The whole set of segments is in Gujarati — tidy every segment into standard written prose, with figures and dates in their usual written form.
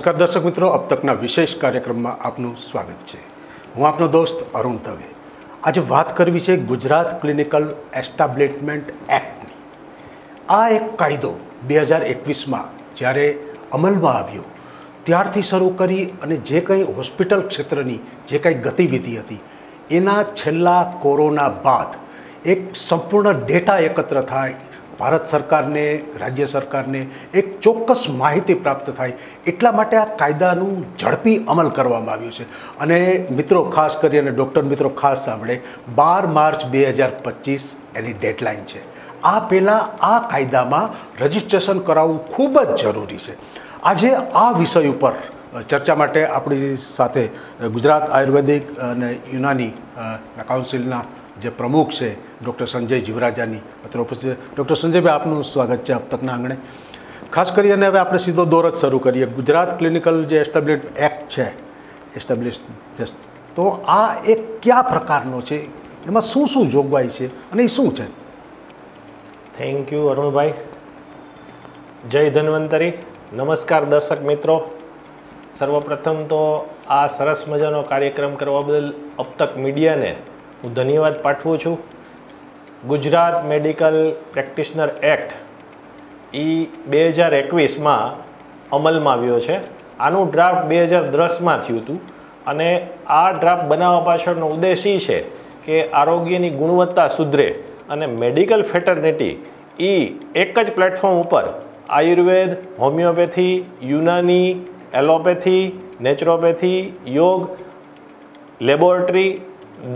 નમસ્કાર દર્શક મિત્રો, अब तकના વિશેષ કાર્યક્રમમાં આપનું સ્વાગત છે। હું આપનો દોસ્ત અરુણ દવે। આજે વાત કરવી છે ગુજરાત ક્લિનિકલ એસ્ટાબ્લિશમેન્ટ એક્ટની। આ એક કાયદો 2021માં જ્યારે અમલમાં આવ્યો ત્યારથી શરૂ કરી અને જે કંઈ હોસ્પિટલ ક્ષેત્રની જે કંઈ ગતિવિધિ હતી એના છેલ્લા કોરોના બાદ એક સંપૂર્ણ ડેટા એકત્ર થાય, ભારત સરકારને, રાજ્ય સરકારને એક ચોક્કસ માહિતી પ્રાપ્ત થાય એટલા માટે આ કાયદાનું ઝડપી અમલ કરવામાં આવ્યું છે। અને મિત્રો ખાસ કરી અને ડૉક્ટર મિત્રો ખાસ સાંભળે, 12 માર્ચ 2025 એની ડેડલાઇન છે। આ પહેલાં આ કાયદામાં રજિસ્ટ્રેશન કરાવવું ખૂબ જ જરૂરી છે। આજે આ વિષય ઉપર ચર્ચા માટે આપણી સાથે ગુજરાત આયુર્વેદિક અને યુનાની કાઉન્સિલના જે પ્રમુખ છે ડૉક્ટર સંજય જીવરાજાની અત્રે ઉપસ્થિત છે। ડૉક્ટર સંજયભાઈ, આપનું સ્વાગત છે अब तकના આંગણે। ખાસ કરી અને હવે આપણે સીધો દોર જ શરૂ કરીએ। ગુજરાત ક્લિનિકલ જે એસ્ટાબ્લિશમેન્ટ એક્ટ છે, તો આ એક કયા પ્રકારનો છે, એમાં શું શું જોગવાઈ છે અને એ શું છે? Thank you Arunbhai. જય ધન્વંતરી। નમસ્કાર દર્શક મિત્રો। સર્વપ્રથમ તો આ સરસ મજાનો કાર્યક્રમ કરવા બદલ अब तक મીડિયાને હું ધન્યવાદ પાઠવું છું। ગુજરાત મેડિકલ પ્રેક્ટિશનર એક્ટ એ 2021માં અમલમાં આવ્યો છે। આનું ડ્રાફ્ટ 2010માં થયું હતું અને આ ડ્રાફ્ટ બનાવવા પાછળનો ઉદ્દેશ એ છે કે આરોગ્યની ગુણવત્તા સુધરે અને મેડિકલ ફેટર્નિટી એ એક જ પ્લેટફોર્મ ઉપર આયુર્વેદ, હોમિયોપેથી, યુનાની, એલોપેથી, નેચરોપેથી, યોગ, લેબોરેટરી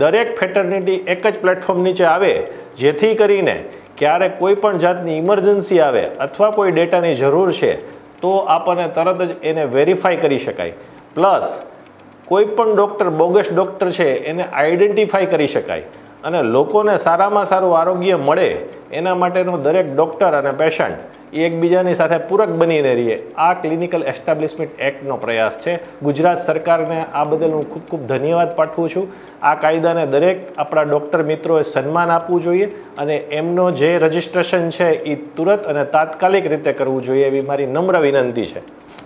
દરેક ફેટર્નિટી એક જ પ્લેટફોર્મ નીચે આવે, જેથી કરીને ક્યારેક કોઈ પણ જાતની ઇમરજન્સી આવે અથવા કોઈ ડેટાની જરૂર છે તો આપણને તરત જ એને વેરીફાઈ કરી શકાય। પ્લસ કોઈ પણ ડૉક્ટર બોગસ ડૉક્ટર છે એને આઈડેન્ટિફાઈ કરી શકાય અને લોકોને સારામાં સારું આરોગ્ય મળે એના માટેનો દરેક ડૉક્ટર અને પેશન્ટ એ એકબીજાની સાથે પૂરક બનીને રહીએ, આ ક્લિનિકલ એસ્ટાબ્લિશમેન્ટ એક્ટનો પ્રયાસ છે। ગુજરાત સરકારને આ બદલ હું ખૂબ ખૂબ ધન્યવાદ પાઠવું છું। આ કાયદાને દરેક આપણા ડૉક્ટર મિત્રોએ સન્માન આપવું જોઈએ અને એમનો જે રજિસ્ટ્રેશન છે એ તુરંત અને તાત્કાલિક રીતે કરવું જોઈએ એવી મારી નમ્ર વિનંતી છે।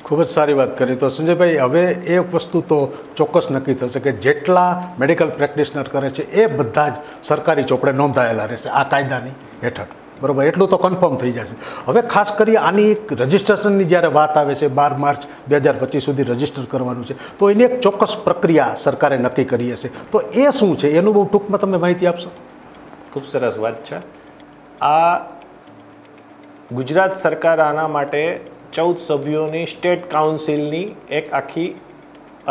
ખૂબ જ સારી વાત કરી। તો સંજયભાઈ, હવે એ વસ્તુ તો ચોક્કસ નક્કી થશે કે જેટલા મેડિકલ પ્રેક્ટિશનર કરે છે એ બધા જ સરકારી ચોપડે નોંધાયેલા રહેશે આ કાયદાની હેઠળ, બરાબર? એટલું તો કન્ફર્મ થઈ જશે। હવે ખાસ કરી આની એક રજિસ્ટ્રેશનની જ્યારે વાત આવે છે, 12 માર્ચ 2025 સુધી રજિસ્ટર કરવાનું છે, તો એની એક ચોક્કસ પ્રક્રિયા સરકારે નક્કી કરી હશે, તો એ શું છે એનું બહુ ટૂંકમાં તમે માહિતી આપશો? ખૂબ સરસ વાત છે। આ ગુજરાત સરકાર આના માટે 14 સભ્યોની સ્ટેટ કાઉન્સિલની એક આખી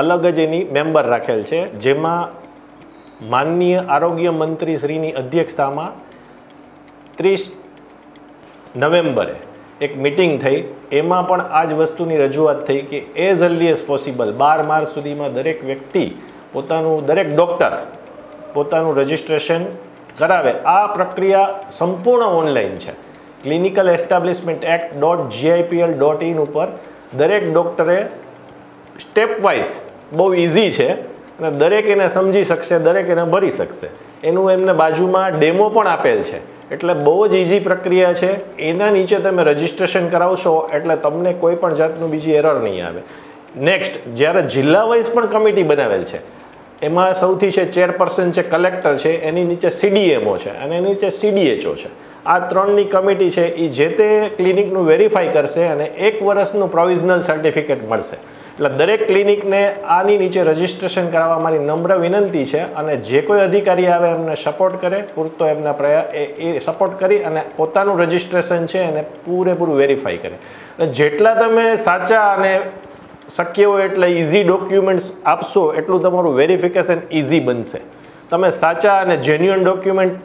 અલગ જ એની મેમ્બર રાખેલ છે, જેમાં માનનીય આરોગ્ય મંત્રી શ્રીની અધ્યક્ષતામાં 30 નવેમ્બરે એક મિટિંગ થઈ। એમાં પણ આ જ વસ્તુની રજૂઆત થઈ કે as early as possible 12 March સુધીમાં દરેક વ્યક્તિ દરેક ડૉક્ટર પોતાનું રજિસ્ટ્રેશન કરાવે। આ પ્રક્રિયા સંપૂર્ણ ઓનલાઈન છે। ક્લિનિકલ એસ્ટાબ્લિશમેન્ટ એક્ટ.gipl.in ઉપર દરેક ડૉક્ટરે સ્ટેપ વાઇઝ બહુ ઇઝી છે અને દરેક એને સમજી શકશે, દરેક એને ભરી શકશે। એનું એમને બાજુમાં ડેમો પણ આપેલ છે, એટલે બહુ જ ઇઝી પ્રક્રિયા છે। એના નીચે તમે રજિસ્ટ્રેશન કરાવશો એટલે તમને કોઈ પણ જાતનું બીજી એરર નહીં આવે। નેક્સ્ટ, જ્યારે જિલ્લા વાઇઝ પણ કમિટી બનાવેલ છે, એમાં સૌથી છે ચેરપર્સન છે, કલેક્ટર છે, એની નીચે CDMO છે અને એની નીચે CDHO છે। આ ત્રણની કમિટી છે એ જે તે ક્લિનિકનું વેરીફાઈ કરશે અને 1 વર્ષનું પ્રોવિઝનલ સર્ટિફિકેટ મળશે। એટલે દરેક ક્લિનિકને આની નીચે રજિસ્ટ્રેશન કરાવવા મારી નમ્ર વિનંતી છે અને જે કોઈ અધિકારી આવે એમને સપોર્ટ કરે, પૂરતો એમના એ સપોર્ટ કરી અને પોતાનું રજિસ્ટ્રેશન છે એને પૂરેપૂરું વેરીફાઈ કરે। અને જેટલા તમે સાચા અને શક્ય હોય એટલે ઇઝી ડોક્યુમેન્ટ્સ આપશો એટલું તમારું વેરિફિકેશન ઇઝી બનશે। તમે સાચા અને જેન્યુઅન ડોક્યુમેન્ટ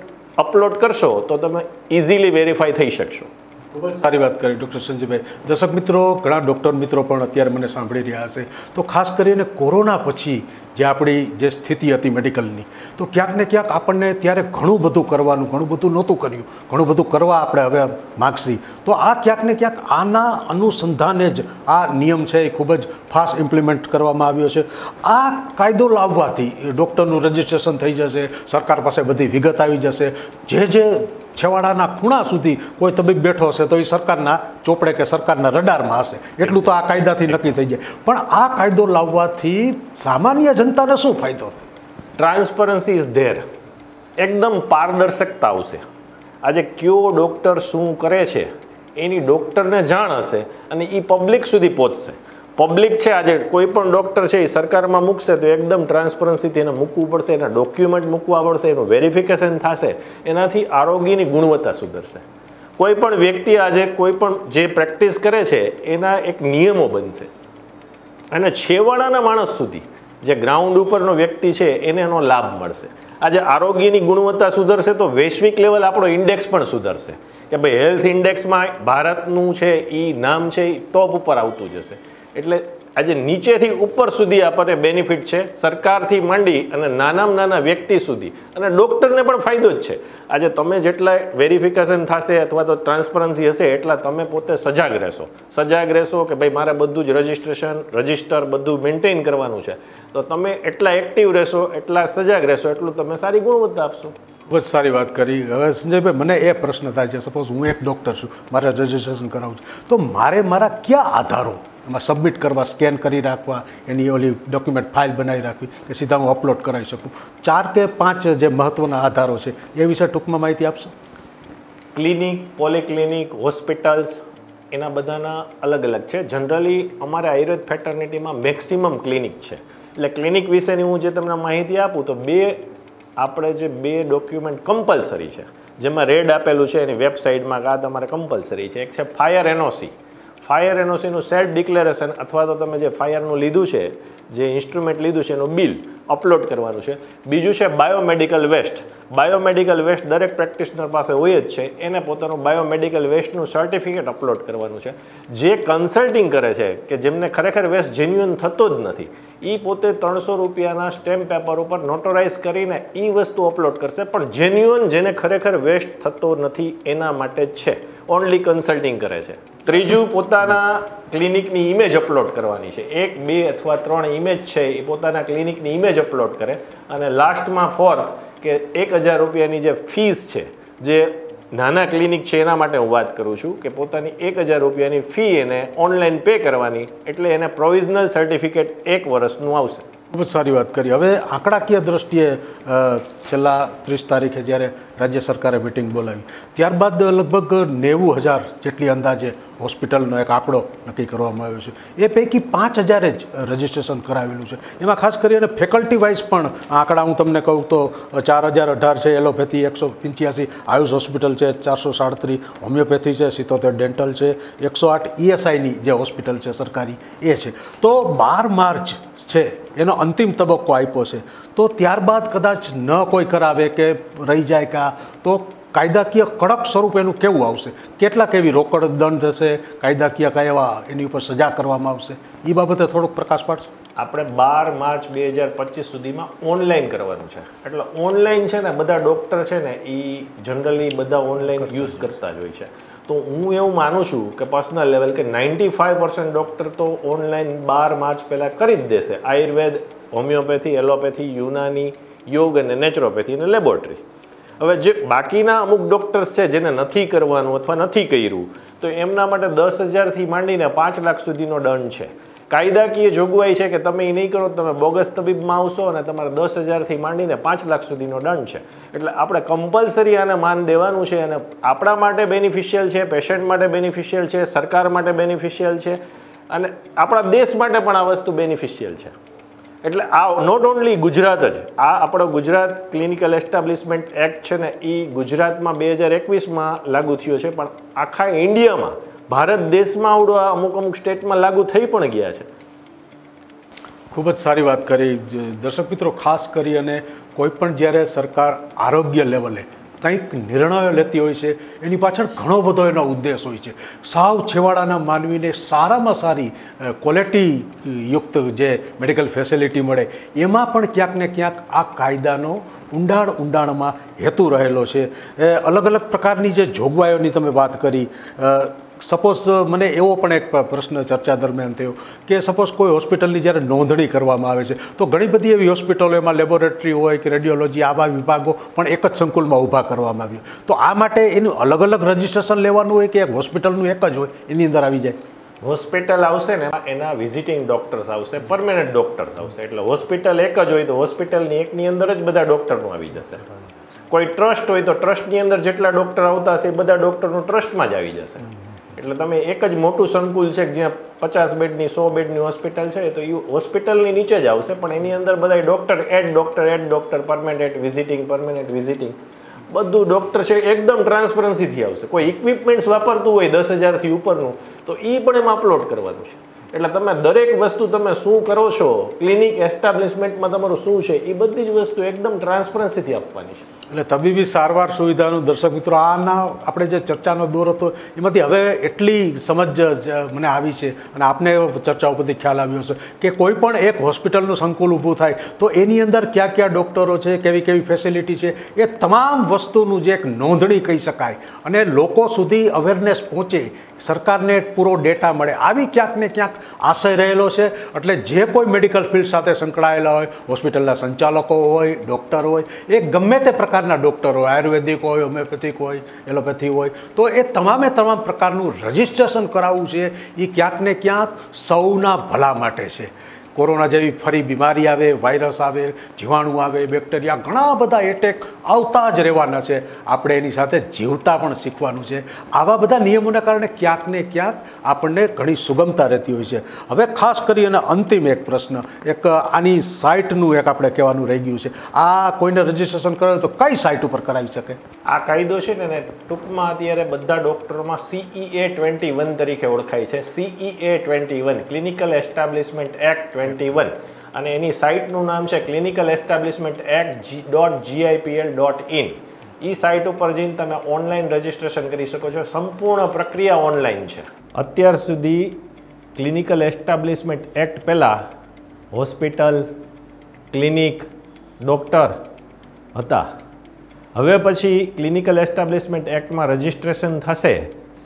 અપલોડ કરશો તો તમે ઇઝીલી વેરીફાઈ થઈ શકશો। ખૂબ જ સારી વાત કરી ડૉક્ટર સંજયભાઈ। દર્શક મિત્રો, ઘણા ડૉક્ટર મિત્રો પણ અત્યારે મને સાંભળી રહ્યા હશે, તો ખાસ કરીને કોરોના પછી જે આપણી જે સ્થિતિ હતી મેડિકલની, તો ક્યાંક ને ક્યાંક આપણને ત્યારે ઘણું બધું કરવાનું, ઘણું બધું નહોતું કર્યું, ઘણું બધું કરવા આપણે હવે માગશી, તો આ ક્યાંક ને ક્યાંક આના અનુસંધાને જ આ નિયમ છે એ ખૂબ જ ફાસ્ટ ઇમ્પ્લિમેન્ટ કરવામાં આવ્યો છે। આ કાયદો લાવવાથી ડૉક્ટરનું રજિસ્ટ્રેશન થઈ જશે, સરકાર પાસે બધી વિગત આવી જશે, જે છેવાડાના ખૂણા સુધી કોઈ તબીબ બેઠો હશે તો એ સરકારના ચોપડે કે સરકારના રડારમાં હશે, એટલું તો આ કાયદાથી નક્કી થઈ જાય. પણ આ કાયદો લાવવાથી સામાન્ય જનતાને શું ફાયદો? Transparency is there. એકદમ પારદર્શકતા આવશે. આજે કયો ડૉક્ટર શું કરે છે એની ડૉક્ટરને જાણ હશે અને એ પબ્લિક સુધી પહોંચશે. પબ્લિક છે આજે કોઈ પણ ડૉક્ટર છે એ સરકારમાં મૂકશે તો એકદમ ટ્રાન્સપરન્સીથી એને મૂકવું પડશે, એના ડોક્યુમેન્ટ મૂકવા પડશે, એનું વેરિફિકેશન થશે. એનાથી આરોગ્યની ગુણવત્તા સુધરશે. કોઈ પણ વ્યક્તિ આજે કોઈ પણ જે પ્રેક્ટિસ કરે છે એના એક નિયમો બનશે અને છેવાડાના માણસ સુધી જે ગ્રાઉન્ડ ઉપરનો વ્યક્તિ છે એને એનો લાભ મળશે. આજે આરોગ્યની ગુણવત્તા સુધરશે તો વૈશ્વિક લેવલ આપણો ઇન્ડેક્સ પણ સુધરશે કે ભાઈ હેલ્થ ઇન્ડેક્સમાં ભારતનું છે એ નામ છે એ ટોપ ઉપર આવતું જશે. એટલે આજે નીચેથી ઉપર સુધી આપણને બેનિફિટ છે, સરકારથી માંડી અને નાનામાં નાના વ્યક્તિ સુધી, અને ડૉક્ટરને પણ ફાયદો જ છે. આજે તમે જેટલા વેરિફિકેશન થશે અથવા તો ટ્રાન્સપરન્સી હશે એટલા તમે પોતે સજાગ રહેશો કે ભાઈ મારે બધું જ રજિસ્ટર બધું મેન્ટેન કરવાનું છે. તો તમે એટલા એક્ટિવ રહેશો, એટલા સજાગ રહેશો, એટલું તમે સારી ગુણવત્તા આપશો. ખૂબ જ સારી વાત કરી. હવે સંજયભાઈ, મને એ પ્રશ્ન થાય છે, સપોઝ હું એક ડૉક્ટર છું, મારે રજિસ્ટ્રેશન કરાવવું છે, તો મારે મારા કયા આધારો એમાં સબમિટ કરવા, સ્કેન કરી રાખવા, એની ઓલી ડોક્યુમેન્ટ ફાઇલ બનાવી રાખવી કે સીધા હું અપલોડ કરાવી શકું? 4 કે 5 જે મહત્ત્વના આધારો છે એ વિશે ટૂંકમાં માહિતી આપશો? ક્લિનિક, પોલિક્લિનિક, હોસ્પિટલ્સ એના બધાના અલગ અલગ છે. જનરલી અમારે આયુર્વેદ ફેટર્નિટીમાં મેક્સિમમ ક્લિનિક છે. એટલે ક્લિનિક વિશેની હું જે તમને માહિતી આપું તો આપણે જે 2 ડોક્યુમેન્ટ કમ્પલસરી છે, જેમાં રેડ આપેલું છે એની વેબસાઇટમાં આ તમારે કમ્પલસરી છે. એક છે ફાયર એનઓસી. ફાયર એનઓસીનું સેલ્ફ ડિક્લેરેશન અથવા તો તમે જે ફાયરનું લીધું છે, જે ઇન્સ્ટ્રુમેન્ટ લીધું છે એનું બિલ અપલોડ કરવાનું છે. બીજું છે બાયોમેડિકલ વેસ્ટ. બાયોમેડિકલ વેસ્ટ દરેક પ્રેક્ટિશનર પાસે હોય જ છે, એને પોતાનું બાયોમેડિકલ વેસ્ટનું સર્ટિફિકેટ અપલોડ કરવાનું છે. જે કન્સલ્ટિંગ કરે છે કે જેમને ખરેખર વેસ્ટ જેન્યુઅન થતો જ નથી, એ પોતે 300 રૂપિયાના સ્ટેમ્પ પેપર ઉપર નોટરાઇઝ કરીને એ વસ્તુ અપલોડ કરશે. પણ જેન્યુઅન જેને ખરેખર વેસ્ટ થતો નથી એના માટે જ છે, ઓનલી કન્સલ્ટિંગ કરે છે. ત્રીજું, પોતાના ક્લિનિકની ઇમેજ અપલોડ કરવાની છે. 1, 2 અથવા 3 ઇમેજ છે એ પોતાના ક્લિનિકની ઇમેજ અપલોડ કરે. અને લાસ્ટમાં 4th કે 1000 રૂપિયાની જે ફીસ છે, જે નાના ક્લિનિક છે એના માટે હું વાત કરું છું કે પોતાની 1000 રૂપિયાની ફી એને ઓનલાઈન પે કરવાની, એટલે એને પ્રોવિઝનલ સર્ટિફિકેટ 1 વર્ષનું આવશે. ખૂબ જ સારી વાત કરી. હવે આંકડાકીય દ્રષ્ટિએ છેલ્લા 30 તારીખે જ્યારે રાજ્ય સરકારે મિટિંગ બોલાવી ત્યારબાદ લગભગ 90,000 જેટલી અંદાજે હોસ્પિટલનો એક આંકડો નક્કી કરવામાં આવ્યો છે. એ પૈકી 5,000 જ રજિસ્ટ્રેશન કરાવેલું છે. એમાં ખાસ કરીને ફેકલ્ટી વાઇઝ પણ આંકડા હું તમને કહું તો 4,018 છે એલોપેથી, 185 આયુષ હોસ્પિટલ છે, 437 હોમિયોપેથી છે, 77 ડેન્ટલ છે, 108 ESIની જે હોસ્પિટલ છે સરકારી એ છે. તો 12 માર્ચ છે એનો અંતિમ તબક્કો આપ્યો છે. તો ત્યારબાદ કદાચ ન કોઈ કરાવે કે રહી જાય કા તો કાયદાકીય કડક સ્વરૂપ એનું કેવું આવશે? કેટલાક એવી રોકડ દંડ થશે, કાયદાકીય કયા એવા એની ઉપર સજા કરવામાં આવશે? એ બાબતે થોડોક પ્રકાશ પાડશો? આપણે 12 માર્ચ 2025 સુધીમાં ઓનલાઈન કરવાનું છે. એટલે ઓનલાઈન છે ને, બધા ડૉક્ટર છે ને એ જનરલી બધા ઓનલાઈન યુઝ કરતા જ હોય છે. તો હું એવું માનું છું કે પર્સનલ લેવલ કે 95% ડૉક્ટર તો ઓનલાઈન 12 માર્ચ પહેલાં કરી જ દેશે. આયુર્વેદ, હોમિયોપેથી, એલોપેથી, યુનાની, યોગ અને નેચરોપેથી અને લેબોરેટરી. હવે જે બાકીના અમુક ડૉક્ટર્સ છે જેને નથી કરવાનું અથવા નથી કર્યું, તો એમના માટે 10,000થી માંડીને 5 લાખ સુધીનો દંડ છે. કાયદાકીય જોગવાઈ છે કે તમે એ નહીં કરો તમે બોગસ તબીબમાં આવશો અને તમારે 10,000થી માંડીને 5 લાખ સુધીનો દંડ છે. એટલે આપણે કમ્પલસરી આને માન દેવાનું છે અને આપણા માટે બેનિફિશિયલ છે, પેશન્ટ માટે બેનિફિશિયલ છે, સરકાર માટે બેનિફિશિયલ છે અને આપણા દેશ માટે પણ આ વસ્તુ બેનિફિશિયલ છે. એટલે આ નોટ ઓનલી ગુજરાત જ, આ આપણો ગુજરાત ક્લિનિકલ એસ્ટાબ્લિશમેન્ટ એક્ટ છે ને એ ગુજરાતમાં 2021માં લાગુ થયો છે, પણ આખા ઇન્ડિયામાં, ભારત દેશમાં આવડો અમુક સ્ટેટમાં લાગુ થઈ પણ ગયા છે. ખૂબ જ સારી વાત કરી. દર્શક મિત્રો, ખાસ કરી અને કોઈ પણ જ્યારે સરકાર આરોગ્ય લેવલે કંઈક નિર્ણયો લેતી હોય છે એની પાછળ ઘણો બધો એનો ઉદ્દેશ હોય છે. સાવ છેવાડાના માનવીને સારામાં સારી ક્વોલિટીયુક્ત જે મેડિકલ ફેસિલિટી મળે એમાં પણ ક્યાંક ને ક્યાંક આ કાયદાનો ઊંડાણમાં હેતુ રહેલો છે. અલગ અલગ પ્રકારની જે જોગવાઈઓની તમે વાત કરી, સપોઝ મને એવો પણ એક પ્રશ્ન ચર્ચા દરમિયાન થયો કે સપોઝ કોઈ હોસ્પિટલની જ્યારે નોંધણી કરવામાં આવે છે તો ઘણી બધી એવી હોસ્પિટલો એમાં લેબોરેટરી હોય કે રેડિયોલોજી આવા વિભાગો પણ એક જ સંકુલમાં ઊભા કરવામાં આવ્યું, તો આ માટે એનું અલગ અલગ રજિસ્ટ્રેશન લેવાનું હોય કે એક હોસ્પિટલનું એક જ હોય એની અંદર આવી જાય? હોસ્પિટલ આવશે ને એના વિઝિટિંગ ડોક્ટર્સ આવશે, પરમેનન્ટ ડોક્ટર્સ આવશે. એટલે હોસ્પિટલ એક જ હોય તો હોસ્પિટલની એકની અંદર જ બધા ડોક્ટરનું આવી જશે. કોઈ ટ્રસ્ટ હોય તો ટ્રસ્ટની અંદર જેટલા ડોક્ટર આવતા હશે એ બધા ડોક્ટરનું ટ્રસ્ટમાં જ આવી જશે. એટલે તમે એક જ મોટું સંકુલ છે જ્યાં 50 બેડની 100 બેડની હોસ્પિટલ છે તો એ હોસ્પિટલની નીચે જ આવશે, પણ એની અંદર બધા ડોક્ટર પરમેનન્ટ વિઝિટિંગ બધું ડોક્ટર છે એકદમ ટ્રાન્સપરન્સીથી આવશે. કોઈ ઇક્વિપમેન્ટ્સ વાપરતું હોય 10,000થી ઉપરનું તો એ પણ એમાં અપલોડ કરવાનું છે. એટલે તમે દરેક વસ્તુ તમે શું કરો છો, ક્લિનિક એસ્ટાબ્લિશમેન્ટમાં તમારું શું છે, એ બધી જ વસ્તુ એકદમ ટ્રાન્સપરન્સીથી આપવાની છે. એટલે તબીબી સારવાર સુવિધાનું દર્શક મિત્રો આના આપણે જે ચર્ચાનો દોર હતો એમાંથી હવે એટલી સમજ મને આવી છે અને આપને ચર્ચા ઉપરથી ખ્યાલ આવ્યો છે કે કોઈ પણ એક હોસ્પિટલનું સંકુલ ઊભું થાય તો એની અંદર કયા કયા ડૉક્ટરો છે, કેવી કેવી ફેસિલિટી છે, એ તમામ વસ્તુનું જે એક નોંધણી કહી શકાય અને લોકો સુધી અવેરનેસ પહોંચે, સરકારને પૂરો ડેટા મળે, આવી ક્યાંક ને ક્યાંક આશય રહેલો છે. એટલે જે કોઈ મેડિકલ ફિલ્ડ સાથે સંકળાયેલા હોય, હોસ્પિટલના સંચાલકો હોય, ડૉક્ટર હોય, એ ગમે તે પ્રકારના ડૉક્ટર હોય, આયુર્વેદિક હોય, હોમિયોપેથિક હોય, એલોપેથી હોય, તો એ તમામે તમામ પ્રકારનું રજિસ્ટ્રેશન કરાવવું છે એ ક્યાંક ને ક્યાંક સૌના ભલા માટે છે. કોરોના જેવી ફરી બીમારી આવે, વાયરસ આવે, જીવાણુ આવે, બેક્ટેરિયા, ઘણા બધા એટેક આવતા જ રહેવાના છે. આપણે એની સાથે જીવતા પણ શીખવાનું છે. આવા બધા નિયમોના કારણે ક્યાંક ને ક્યાંક આપણને ઘણી સુગમતા રહેતી હોય છે. હવે ખાસ કરી અને અંતિમ એક પ્રશ્ન, એક આની સાઇટનું એક આપણે કહેવાનું રહી ગયું છે. આ કોઈને રજિસ્ટ્રેશન કરાવે તો કઈ સાઇટ ઉપર કરાવી શકે? આ કાયદો છે ને ટૂંકમાં અત્યારે બધા ડોક્ટરોમાં CEA 21 તરીકે ઓળખાય છે. CEA 21 ક્લિનિકલ એસ્ટાબ્લિશમેન્ટ એક્ટ 21 અને એની સાઇટનું નામ છે ક્લિનિકલ એસ્ટાબ્લિશમેન્ટ એક્ટ.gipl.in. એ સાઇટ ઉપર જઈને તમે ઓનલાઈન રજિસ્ટ્રેશન કરી શકો છો. સંપૂર્ણ પ્રક્રિયા ઓનલાઈન છે. અત્યાર સુધી ક્લિનિકલ એસ્ટાબ્લિશમેન્ટ એક્ટ પહેલાં હોસ્પિટલ, ક્લિનિક, ડૉક્ટર હતા. હવે પછી ક્લિનિકલ એસ્ટાબ્લિશમેન્ટ એક્ટમાં રજિસ્ટ્રેશન થશે.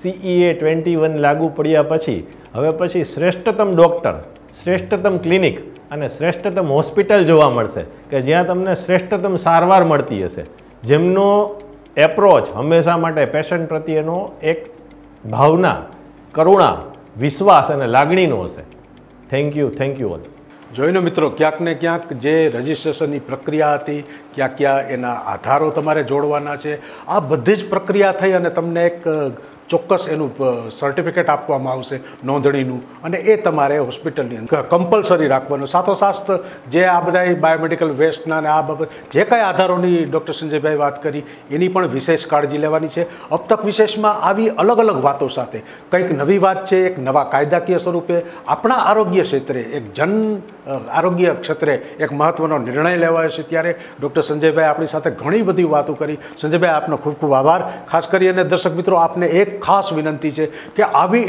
CEA 21 લાગુ પડ્યા પછી હવે પછી શ્રેષ્ઠતમ ડૉક્ટર, શ્રેષ્ઠતમ ક્લિનિક અને શ્રેષ્ઠતમ હોસ્પિટલ જોવા મળશે કે જ્યાં તમને શ્રેષ્ઠતમ સારવાર મળતી હશે, જેમનો એપ્રોચ હંમેશા માટે પેશન્ટ પ્રત્યેનો એક ભાવના, કરુણા, વિશ્વાસ અને લાગણીનો હશે. Thank you all. જોઈને મિત્રો, ક્યાંક ને ક્યાંક જે રજિસ્ટ્રેશનની પ્રક્રિયા હતી, ક્યાં ક્યાં એના આધારો તમારે જોડવાના છે, આ બધી જ પ્રક્રિયા થઈ અને તમને એક ચોક્કસ એનું સર્ટિફિકેટ આપવામાં આવશે નોંધણીનું, અને એ તમારે હોસ્પિટલની અંદર કમ્પલસરી રાખવાનું. સાથોસાથ જે આ બધા બાયોમેડિકલ વેસ્ટના અને આ બાબત જે કાંઈ આધારોની ડૉક્ટર સંજયભાઈ વાત કરી એની પણ વિશેષ કાળજી લેવાની છે. અબ તક વિશેષમાં આવી અલગ અલગ વાતો સાથે કંઈક નવી વાત છે, એક નવા કાયદાકીય સ્વરૂપે આપણા આરોગ્ય ક્ષેત્રે, એક જન આરોગ્ય ક્ષેત્રે એક મહત્ત્વનો નિર્ણય લેવાયો છે. ત્યારે ડૉક્ટર સંજયભાઈ આપણી સાથે ઘણી બધી વાતો કરી. સંજયભાઈ, આપનો ખૂબ ખૂબ આભાર. ખાસ કરી અને દર્શક મિત્રો, આપને એક ખાસ વિનંતી છે કે આવી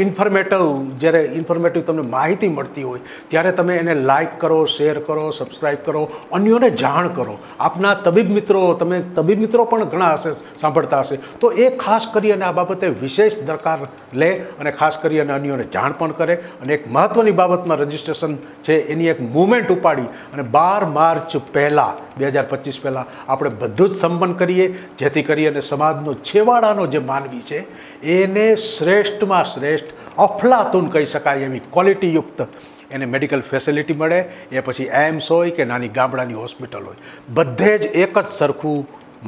જ્યારે ઇન્ફોર્મેટિવ તમને માહિતી મળતી હોય ત્યારે તમે એને લાઇક કરો, શેર કરો, સબસ્ક્રાઈબ કરો, અન્યોને જાણ કરો. આપના તબીબ મિત્રો પણ ઘણા હશે, સાંભળતા હશે, તો એ ખાસ કરી અને આ બાબતે વિશેષ દરકાર લે અને ખાસ કરી અને અન્યોને જાણ પણ કરે. અને એક મહત્ત્વની બાબતમાં રજિસ્ટ્રેશન છે એની એક મૂવમેન્ટ ઉપાડી અને 12 માર્ચ પહેલાં 2025 પહેલાં આપણે બધું જ સંપન્ન કરીએ, જેથી કરી અને સમાજનો છેવાડાનો જે માનવી છે એને શ્રેષ્ઠમાં શ્રેષ્ઠ, અફલાતુન કહી શકાય એવી ક્વોલિટીયુક્ત એને મેડિકલ ફેસિલિટી મળે. એ પછી એમ્સ હોય કે નાની ગામડાની હોસ્પિટલ હોય, બધે જ એક જ સરખું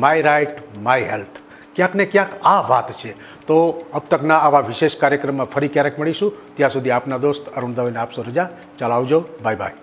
માય રાઇટ માય હેલ્થ. ક્યાંક ને ક્યાંક આ વાત છે. તો અબ તકના આવા વિશેષ કાર્યક્રમમાં ફરી ક્યારેક મળીશું. ત્યાં સુધી આપના દોસ્ત અરુણ દવેને આપશો રજા. ચાલો, આવજો. Bye bye.